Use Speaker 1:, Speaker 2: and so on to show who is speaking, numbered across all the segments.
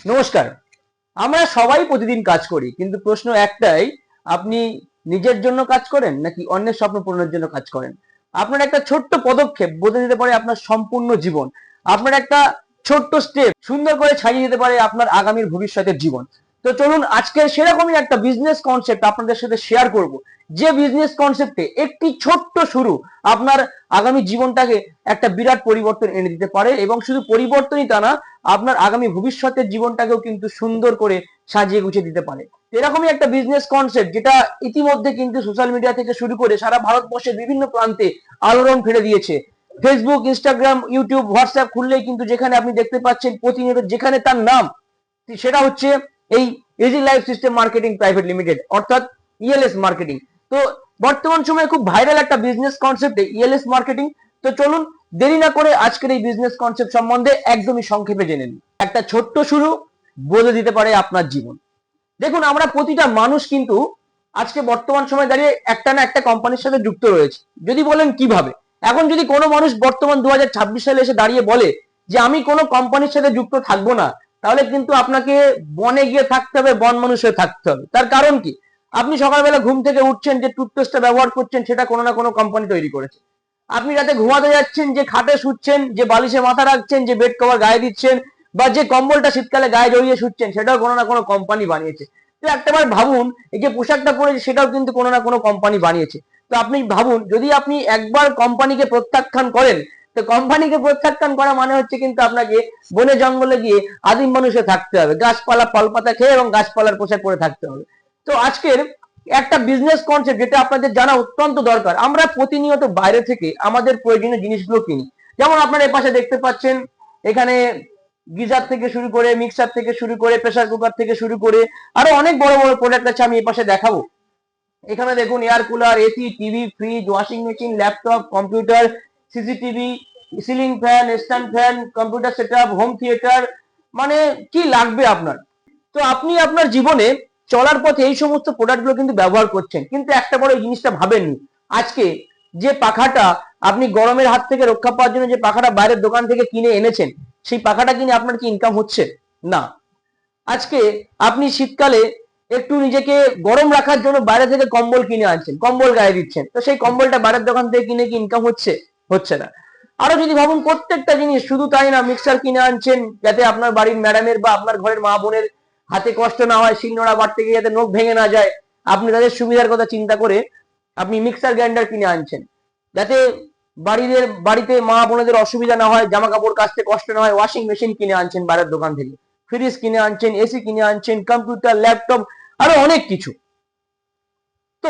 Speaker 1: নমস্কার। আমরা সবাই প্রতিদিন কাজ করি, কিন্তু প্রশ্ন একটাই, আপনি নিজের জন্য কাজ করেন নাকি অন্যের স্বপ্ন পূরণের জন্য কাজ করেন? আপনার একটা ছোট্ট পদক্ষেপ বদলে দিতে পারে আপনার সম্পূর্ণ জীবন। আপনার একটা ছোট্ট স্টেপ সুন্দর করে ছাড়িয়ে দিতে পারে আপনার আগামীর ভবিষ্যতের জীবন। তো চলুন আজকে সেরকমই একটা বিজনেস কনসেপ্ট আপনাদের সাথে শেয়ার করব, যে বিজনেস কনসেপ্টে একটি ছোট্ট শুরু আপনার আগামী জীবনটাকে একটা বিরাট পরিবর্তন এনে দিতে পারে, এবং শুধু পরিবর্তনই তা না, আপনার আগামী ভবিষ্যতের জীবনটাকেও কিন্তু সুন্দর করে সাজিয়ে গুছিয়ে দিতে পারে। এরকমই একটা বিজনেস কনসেপ্ট যেটা ইতিমধ্যে কিন্তু সোশ্যাল মিডিয়া থেকে শুরু করে সারা ভারতবর্ষের বিভিন্ন প্রান্তে আলোড়ন ফেলে দিয়েছে। ফেসবুক, ইনস্টাগ্রাম, ইউটিউব, হোয়াটসঅ্যাপ খুললেই কিন্তু যেখানে আপনি দেখতে পাচ্ছেন প্রতিনিয়ত যেখানে তার নাম, সেটা হচ্ছে এই easy life system marketing private limited, অর্থাৎ ইএলএস মার্কেটিং। তো বর্তমান সময়ে খুব ভাইরাল একটা বিজনেস কনসেপ্ট ইএলএস মার্কেটিং। তো চলুন দেরি না করে আজকের এই বিজনেস কনসেপ্ট সম্বন্ধে একদমই সংক্ষেপে জেনে নিন। একটা ছোট্ট শুরু বদলে দিতে পারে আপনার জীবন। দেখুন, আমরা প্রতিটা মানুষ কিন্তু আজকে বর্তমান সময় দাঁড়িয়ে একটা না একটা কোম্পানির সাথে যুক্ত রয়েছে। যদি বলেন কিভাবে, এখন যদি কোনো মানুষ বর্তমান 2026 সালে এসে দাঁড়িয়ে বলে যে আমি কোনো কোম্পানির সাথে যুক্ত থাকবো না, তাহলে কিন্তু আপনাকে বনে গিয়ে থাকতে হবে, বন মানুষ হয়ে থাকতে হবে। তার কারণ কি? আপনি সকালবেলা ঘুম থেকে উঠছেন, যে টুথপেস্টটা ব্যবহার করছেন সেটা কোনো না কোনো কোম্পানি তৈরি করেছে। আপনি রাতে ঘুমাতে যাচ্ছেন, যে খাটে শুচ্ছেন, যে বালিশে মাথা রাখছেন, যে বেড কভার গায়ে দিচ্ছেন, বা যে কম্বলটা শীতকালে গায়ে জড়িয়ে শুচ্ছেন, সেটাও কোনো না কোনো কোম্পানি বানিয়েছে। তো একটাবার ভাবুন, এই যে পোশাকটা পরেছে সেটাও কিন্তু কোনো না কোনো কোম্পানি বানিয়েছে। তো আপনি ভাবুন, যদি আপনি একবার কোম্পানিকে প্রত্যাখ্যান করেন, তো কোম্পানিকে প্রত্যাখ্যান করা মানে হচ্ছে কিন্তু আপনাকে বনে জঙ্গলে গিয়ে আদিম মানুষে থাকতে হবে, গাছপালা ফল পাতা খেয়ে এবং গাছপালার পোশাক পরে থাকতে হবে। তো আজকের একটা বিজনেস কনসেপ্ট যেটা আপনাদের জানা অত্যন্ত দরকার। আমরা প্রতিনিয়ত বাইরে থেকে আমাদের প্রয়োজনীয় জিনিসগুলো কিনি। যেমন আপনারা এই পাশে দেখতে পাচ্ছেন, এখানে গিজার থেকে শুরু করে, মিক্সার থেকে শুরু করে, প্রেসার কুকার থেকে শুরু করে আরো অনেক বড় বড় প্রোডাক্ট আছে, আমি এই পাশে দেখাবো। এখানে দেখুন, air cooler, AC, TV, fridge, washing machine, laptop, computer, CCTV, ceiling fan, stand fan, computer setup, home theatre, মানে কি লাগবে আপনার। তো আপনি আপনার জীবনে চলার পথে এই সমস্ত প্রোডাক্টগুলো কিন্তু ব্যবহার করছেন, কিন্তু একটা বড় এই জিনিসটা ভাবেননি। আজকে যে পাখাটা আপনি গরমের হাত থেকে রক্ষা পাওয়ার জন্য যে পাখাটা বাইরের দোকান থেকে কিনে এনেছেন, সেই পাখাটা কিনে আপনার কি ইনকাম হচ্ছে? না। আজকে আপনি শীতকালে একটু নিজেকে গরম রাখার জন্য বাইরে থেকে কম্বল কিনে আনছেন, কম্বল গায়ে দিচ্ছেন, তো সেই কম্বলটা বাইরের দোকান থেকে কিনে কি ইনকাম হচ্ছে? হচ্ছে না। আরো যদি ভাবুন, প্রত্যেকটা জিনিস, শুধু তাই না, মিক্সার কিনে আনছেন যাতে আপনার বাড়ির ম্যাডামের বা আপনার ঘরের মা বোনের হাতে কষ্ট না হয়, শিলনোড়া বাটতে গিয়ে যাতে নখ ভেঙে না যায়, আপনি তাদের সুবিধার কথা চিন্তা করে আপনি মিক্সার গ্রাইন্ডার কিনে আনছেন যাতে বাড়িতে মা বোনেদের অসুবিধা না হয়, জামা কাপড় কাচতে কষ্ট না হয়। ওয়াশিং মেশিন কিনে আনছেন বাইরের দোকান থেকে, ফ্রিজ কিনে আনছেন, এসি কিনে আনছেন, কম্পিউটার, ল্যাপটপ, আরো অনেক কিছু। তো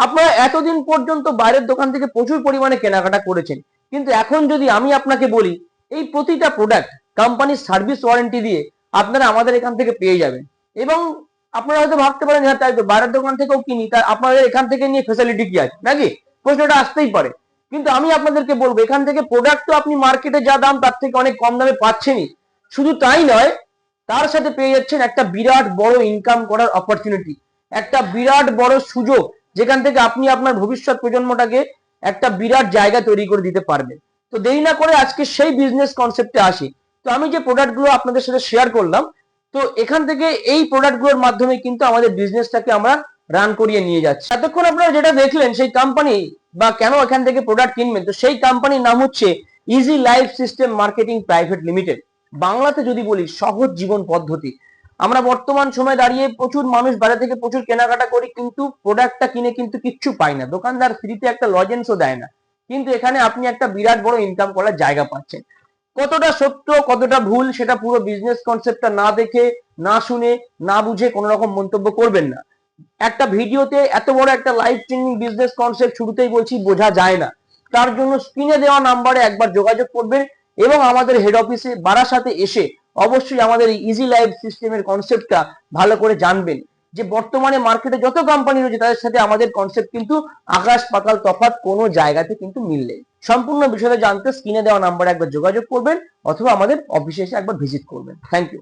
Speaker 1: আপনারা এতদিন পর্যন্ত বাইরের দোকান থেকে প্রচুর পরিমাণে কেনাকাটা করেছেন, কিন্তু এখন যদি আমি আপনাকে বলি, এই প্রতিটা প্রোডাক্ট কোম্পানির সার্ভিস ওয়ারেন্টি দিয়ে আপনারা আমাদের এখান থেকে পেয়ে যাবেন। এবং আপনারা হয়তো ভাবতে পারেন, হ্যাঁ তাই তো, বাইরের দোকান থেকেও কিনি, তা আপনাদের এখান থেকে নিয়ে ফ্যাসিলিটি কি আছে নাকি, প্রশ্নটা আসতেই পারে। কিন্তু আমি আপনাদেরকে বলবো, এখান থেকে প্রোডাক্ট তো আপনি মার্কেটে যা দাম তার থেকে অনেক কম দামে পাচ্ছেনই। শুধু তাই নয়, তার সাথে পেয়ে যাচ্ছেন একটা বিরাট বড় ইনকাম করার অপরচুনিটি, একটা বিরাট বড় সুযোগ, যেখান থেকে আপনি আপনার ভবিষ্যৎ প্রজন্মটাকে একটা বিরাট জায়গা তৈরি করে দিতে পারবেন। তো দেরি না করে আজকে সেই বিজনেস কনসেপ্টে আসি। তো আমি যে প্রোডাক্টগুলো আপনাদের সাথে শেয়ার করলাম, তো এখান থেকে এই প্রোডাক্টগুলোর মাধ্যমে কিন্তু আমাদের বিজনেসটাকে আমরা রান করিয়ে নিয়ে যাচ্ছি। এতক্ষণ আপনারা যেটা দেখলেন সেই কোম্পানি, বা কেন এখান থেকে প্রোডাক্ট কিনবেন, তো সেই কোম্পানির নাম হচ্ছে easy life system marketing private limited. বাংলাতে যদি বলি, সহজ জীবন পদ্ধতি। আমরা বর্তমান সময় দাঁড়িয়ে প্রচুর মানুষ বাইরে থেকে প্রচুর কেনাকাটা করি, কিন্তু প্রোডাক্টটা কিনে কিন্তু কিচ্ছু পাই না, দোকানদার ফ্রিতে একটা লজেন্সও দেয় না। কিন্তু এখানে আপনি একটা বিরাট বড় ইনকাম করার জায়গা পাচ্ছেন। কতটা সত্য কতটা ভুল সেটা পুরো বিজনেস কনসেপ্টটা না দেখে, না শুনে, না বুঝে কোনো রকম মন্তব্য করবেন না। একটা ভিডিওতে এত বড় একটা লাইফ চেঞ্জিং বিজনেস কনসেপ্ট শুরুতেই বলছি বোঝা যায় না। তার জন্য স্ক্রিনে দেওয়া নাম্বারে একবার যোগাযোগ করবেন, এবং আমাদের হেড অফিসে বারাসাতে এসে অবশ্যই আমাদের এই ইজি লাইফ সিস্টেমের কনসেপ্টটা ভালো করে জানবেন। যে বর্তমানে মার্কেটে যত কোম্পানি রয়েছে তাদের সাথে আমাদের কনসেপ্ট কিন্তু আকাশ পাতাল তফাৎ, কোনো জায়গাতে কিন্তু মিল নেই। সম্পূর্ণ বিষয়টা জানতে স্ক্রিনে দেওয়া নাম্বারে একবার যোগাযোগ করবেন, অথবা আমাদের অফিসে এসে একবার ভিজিট করবেন। Thank you.